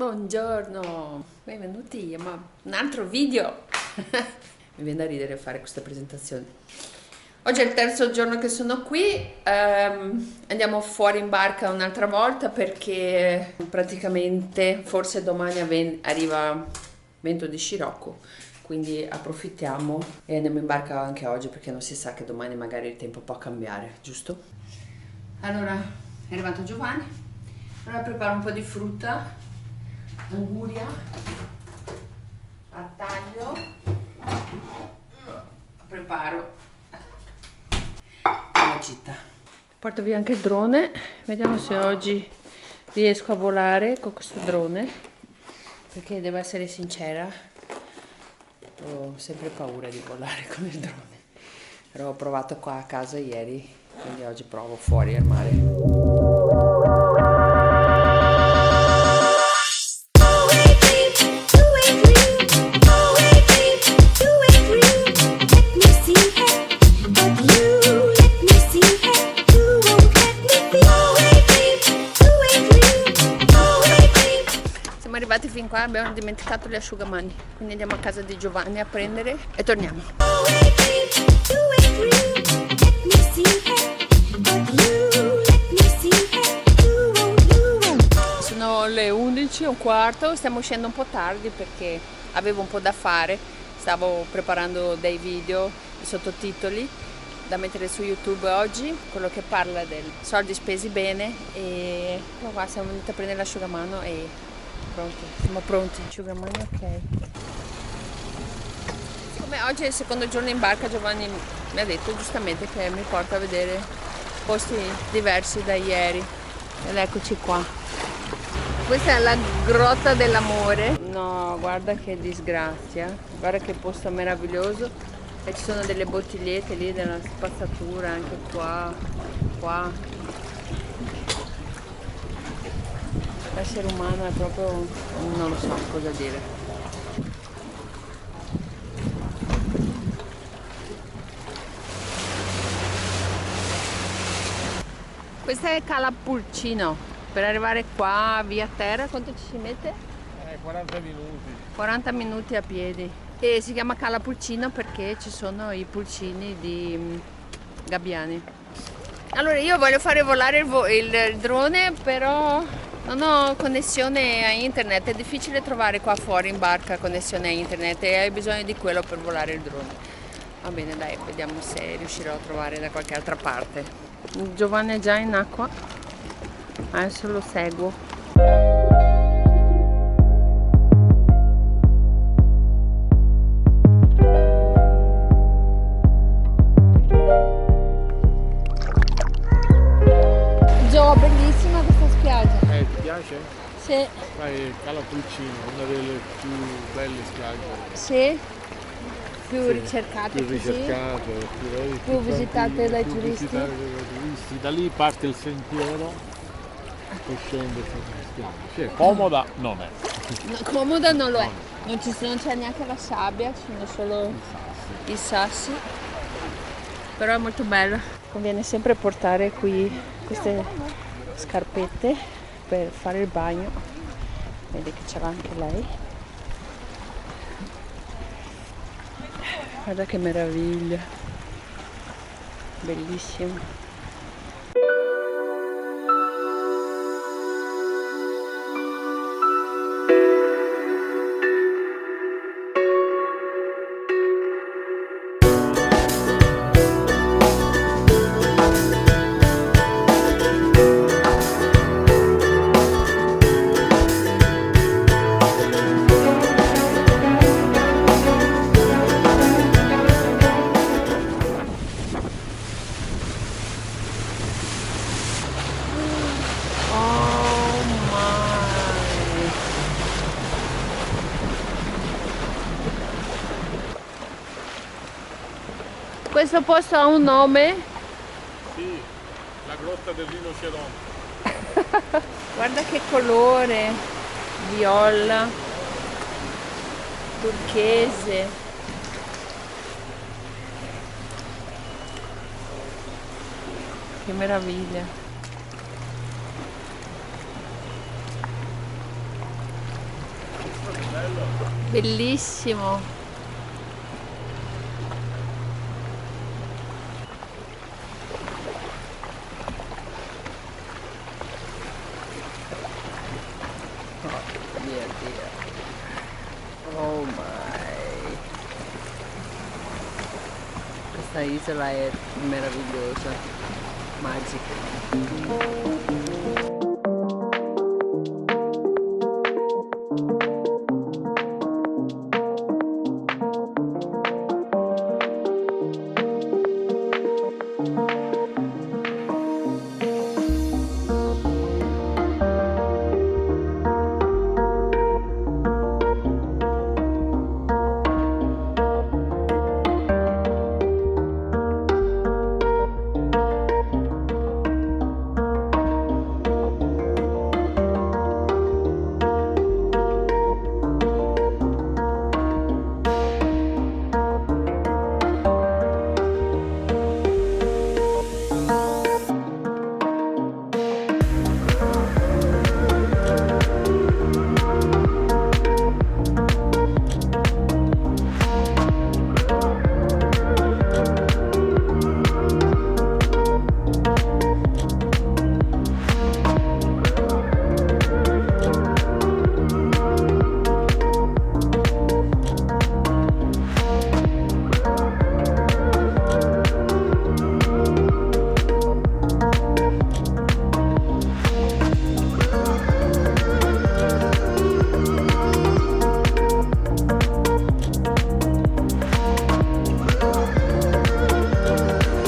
Buongiorno, benvenuti a un altro video. Mi viene da ridere fare questa presentazione. Oggi è il terzo giorno che sono qui, andiamo fuori in barca un'altra volta perché praticamente forse domani arriva vento di scirocco, quindi approfittiamo e andiamo in barca anche oggi perché non si sa che domani magari il tempo può cambiare, giusto? Allora, è arrivato Giovanni, allora preparo un po' di frutta, anguria, a taglio, preparo la gita. Porto via anche il drone, vediamo se oggi riesco a volare con questo drone, perché devo essere sincera, ho sempre paura di volare con il drone, però ho provato qua a casa ieri, quindi oggi provo fuori al mare. Siamo arrivati fin qua, abbiamo dimenticato gli asciugamani, quindi andiamo a casa di Giovanni a prendere e torniamo. Sono le 11:15, stiamo uscendo un po' tardi perché avevo un po' da fare, stavo preparando dei video, i sottotitoli da mettere su YouTube oggi, quello che parla del soldi spesi bene, e qua siamo venuti a prendere l'asciugamano e siamo pronti. Asciugamani, ok. Siccome oggi è il secondo giorno in barca, Giovanni mi ha detto giustamente che mi porta a vedere posti diversi da ieri, ed eccoci qua. Questa è la grotta dell'amore. No, guarda che disgrazia, guarda che posto meraviglioso, e ci sono delle bottigliette lì della spazzatura anche qua. L'essere umano è proprio, non lo so cosa dire. Questa è Cala Pulcino. Per arrivare qua via terra quanto ci si mette? 40 minuti. 40 minuti a piedi. E si chiama Cala Pulcino perché ci sono i pulcini di gabbiani. Allora io voglio fare volare il drone, però non ho connessione a internet, è difficile trovare qua fuori in barca connessione a internet e hai bisogno di quello per volare il drone. Va bene, dai, vediamo se riuscirò a trovare da qualche altra parte. Giovanni è già in acqua, adesso lo seguo. Gio, bellissima questa spiaggia. Ti piace? Sì. Vai, Cala Pulcino, una delle più belle spiagge. Sì. Più Sì, ricercate più così. ricercate, Più visitate dai più turisti. visitate dai turisti. Da lì parte il sentiero e scende in spiaggia. Sì, è comoda non è. No, comoda non lo è. Non c'è neanche la sabbia, ci sono solo i sassi. Però è molto bella. Conviene sempre portare qui queste scarpette per fare il bagno. Vedi che ce l'ha anche lei. Guarda che meraviglia, bellissimo. Questo posto ha un nome? Sì, la grotta del rinoceronte. Guarda che colore, viola, turchese. Che meraviglia. Bellissimo. Oh mio Dio. Oh my. Questa isola è meravigliosa, magica.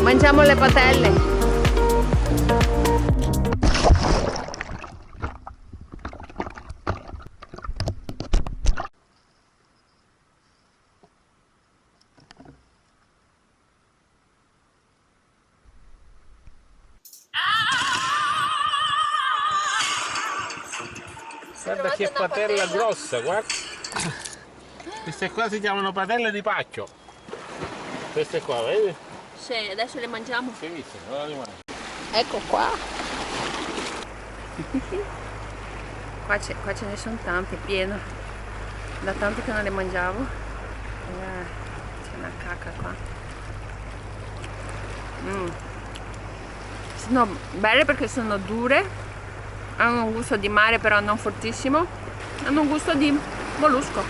Mangiamo le patelle. Guarda che patella grossa, guarda. Queste qua si chiamano patelle di pacchio. Queste qua, vedi? Sì, adesso le mangiamo. Sì, sì, ora li mangio. Ecco qua. Qua ce ne sono tante, pieno. Da tanto che non le mangiavo. C'è una cacca qua. Sono belle perché sono dure. Hanno un gusto di mare però non fortissimo. Hanno un gusto di mollusco.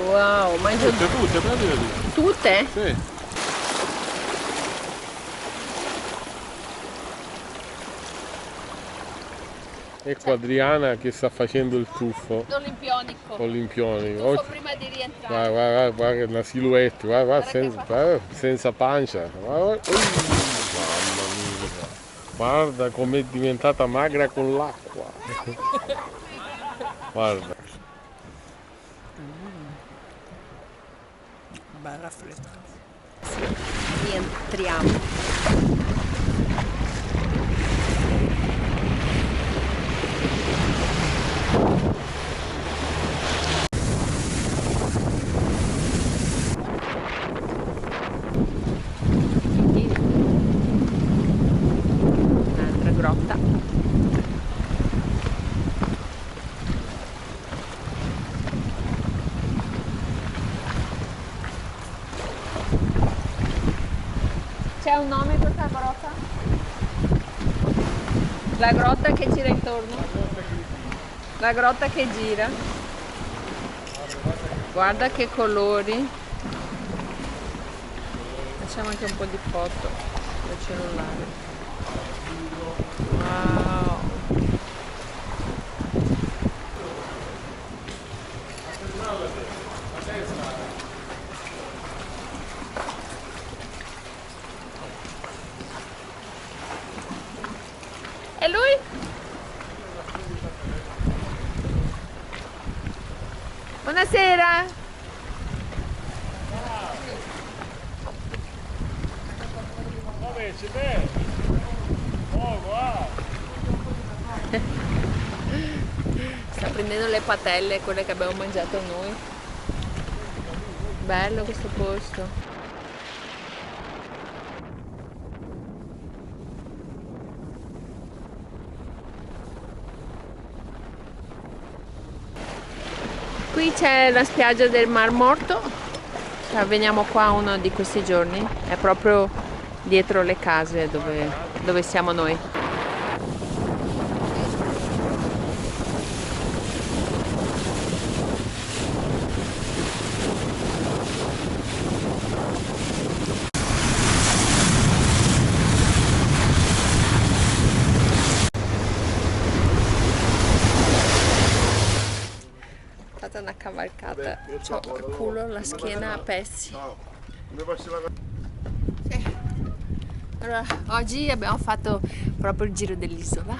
Wow, mangio Tutte, prendile tutte. tutte? Sì. Ecco Adriana che sta facendo il tuffo Olimpionico. olimpionico. Prima di rientrare. Guarda, una silhouette, guarda, senza pancia. Mamma mia. Guarda com'è diventata magra con l'acqua. Guarda. Bella fresca. Rientriamo. Un'altra grotta. C'è un nome questa grotta? La grotta che gira intorno? La grotta che gira. Guarda che colori. Facciamo anche un po' di foto col cellulare. Wow. E lui? Buonasera. Vabbè, c'è te. Oh, guarda. Sta prendendo le patelle, quelle che abbiamo mangiato noi. Bello questo posto. qui c'è la spiaggia del Mar Morto, cioè, veniamo qua uno di questi giorni, è proprio dietro le case dove siamo noi. È stata una cavalcata, c'ho il culo, la schiena a pezzi. Sì. Allora, oggi abbiamo fatto proprio il giro dell'isola.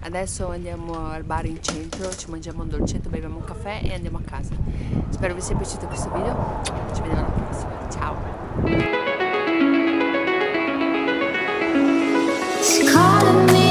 Adesso andiamo al bar in centro, ci mangiamo un dolcetto, beviamo un caffè e andiamo a casa. Spero vi sia piaciuto questo video. Ci vediamo alla prossima. Ciao!